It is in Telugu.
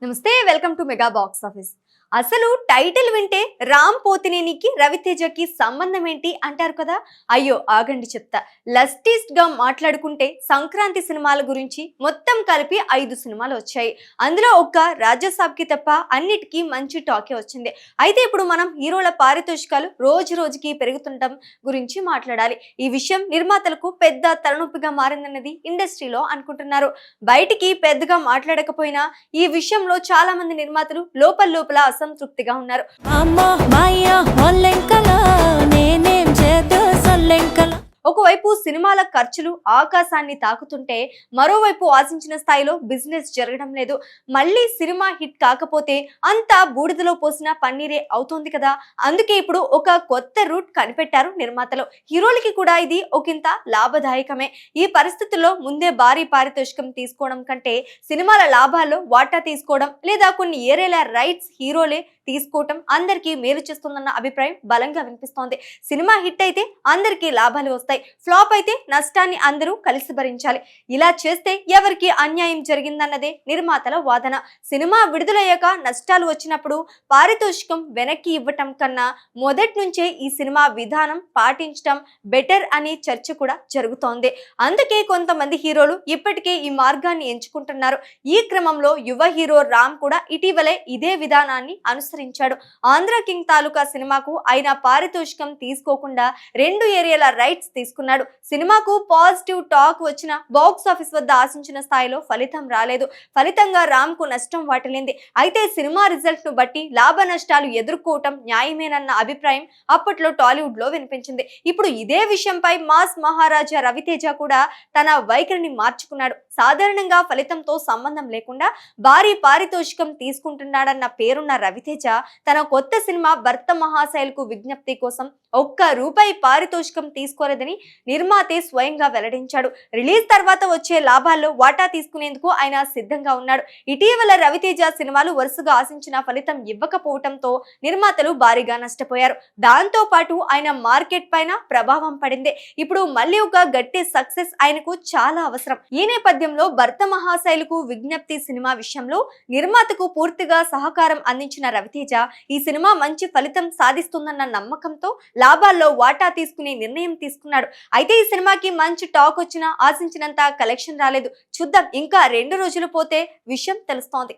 నమస్తే, welcome to mega box office. అసలు టైటిల్ వింటే రామ్ పోతినేనికి రవితేజకి సంబంధం ఏంటి అంటారు కదా. అయ్యో ఆగండి చెప్తా. లస్టిస్ట్ గా మాట్లాడుకుంటే సంక్రాంతి సినిమాల గురించి మొత్తం కలిపి 5 సినిమాలు వచ్చాయి. అందులో ఒక్క రాజసాబ్కి తప్ప అన్నిటికీ మంచి టాకే వచ్చింది. అయితే ఇప్పుడు మనం హీరోల పారితోషికాలు రోజు రోజుకి పెరుగుతుండటం గురించి మాట్లాడాలి. ఈ విషయం నిర్మాతలకు పెద్ద తలనొప్పిగా మారిందన్నది ఇండస్ట్రీలో అనుకుంటున్నారు. బయటికి పెద్దగా మాట్లాడకపోయినా ఈ విషయంలో చాలా మంది నిర్మాతలు లోపల అసంతృప్తిగా ఉన్నారు. ఒకవైపు సినిమాల ఖర్చులు ఆకాశాన్ని తాకుతుంటే మరోవైపు ఆశించిన స్థాయిలో బిజినెస్ జరగడం లేదు. మళ్ళీ సినిమా హిట్ కాకపోతే అంతా బూడిదలో పోసిన పన్నీరే అవుతోంది కదా. అందుకే ఇప్పుడు ఒక కొత్త రూట్ కనిపెట్టారు నిర్మాతలు. హీరోలకి కూడా ఇది ఒకంత లాభదాయకమే. ఈ పరిస్థితుల్లో ముందే భారీ పారితోషికం తీసుకోవడం కంటే సినిమాల లాభాల్లో వాటా తీసుకోవడం లేదా కొన్ని ఏరియాల రైట్స్ హీరోలే తీసుకోవటం అందరికీ మేలు చేస్తుందన్న అభిప్రాయం బలంగా వినిపిస్తోంది. సినిమా హిట్ అయితే అందరికీ లాభాలు వస్తాయి, ఫ్లాప్ అయితే నష్టాన్ని అందరూ కలిసి భరించాలి. ఇలా చేస్తే ఎవరికి అన్యాయం జరిగిందన్నదే నిర్మాతల వాదన. సినిమా విడుదలయ్యాక నష్టాలు వచ్చినప్పుడు పారితోషికం వెనక్కి ఇవ్వటం కన్నా మొదటి నుంచే ఈ సినిమా విధానం పాటించడం బెటర్ అనే చర్చ కూడా జరుగుతోంది. అందుకే కొంతమంది హీరోలు ఇప్పటికే ఈ మార్గాన్ని ఎంచుకుంటున్నారు. ఈ క్రమంలో యువ హీరో రామ్ కూడా ఇటీవలే ఇదే విధానాన్ని అనుసరించాడు. ఆంధ్ర కింగ్ తాలూకా సినిమాకు ఆయన పారితోషికం తీసుకోకుండా 2 ఏరియాల రైట్స్ తీసుకున్నాడు. సినిమాకు పాజిటివ్ టాక్ వచ్చిన బాక్స్ ఆఫీస్ వద్ద ఆశించిన స్థాయిలో ఫలితం రాలేదు. ఫలితంగా రామ్ కు నష్టం వాటిల్లింది. అయితే సినిమా రిజల్ట్ ను బట్టి లాభ నష్టాలు ఎదుర్కోవటం న్యాయమేనన్న అభిప్రాయం అప్పట్లో టాలీవుడ్ లో వినిపించింది. ఇప్పుడు ఇదే విషయంపై మాస్ మహారాజా రవితేజ కూడా తన వైఖరిని మార్చుకున్నాడు. సాధారణంగా ఫలితంతో సంబంధం లేకుండా భారీ పారితోషికం తీసుకుంటున్నాడన్న పేరున్న రవితేజ తన కొత్త సినిమా భర్త మహాశైలకు విజ్ఞప్తి కోసం ₹1 పారితోషికం తీసుకోలేదని నిర్మాతే స్వయంగా వెల్లడించాడు. రిలీజ్ తర్వాత వచ్చే లాభాల్లో వాటా తీసుకునేందుకు ఆయన సిద్ధంగా ఉన్నాడు. ఇటీవల రవితేజ సినిమాలు వరుసగా ఆశించిన ఫలితం ఇవ్వకపోవడంతో నిర్మాతలు భారీగా నష్టపోయారు. దాంతో పాటు ఆయన మార్కెట్ పైన ప్రభావం పడింది. ఇప్పుడు మళ్ళీ ఒక గట్టి సక్సెస్ ఆయనకు చాలా అవసరం. ఈ నేపథ్యంలో భర్త మహాశైలకు విజ్ఞప్తి సినిమా విషయంలో నిర్మాతకు పూర్తిగా సహకారం అందించిన రవితేజ ఈ సినిమా మంచి ఫలితం సాధిస్తుందన్న నమ్మకంతో లాభాల్లో వాటా తీసుకునే నిర్ణయం తీసుకున్నాడు. అయితే ఈ సినిమాకి మంచి టాక్ వచ్చినా ఆశించినంత కలెక్షన్ రాలేదు. చూద్దాం, ఇంకా 2 రోజులు పోతే విషయం తెలుస్తోంది.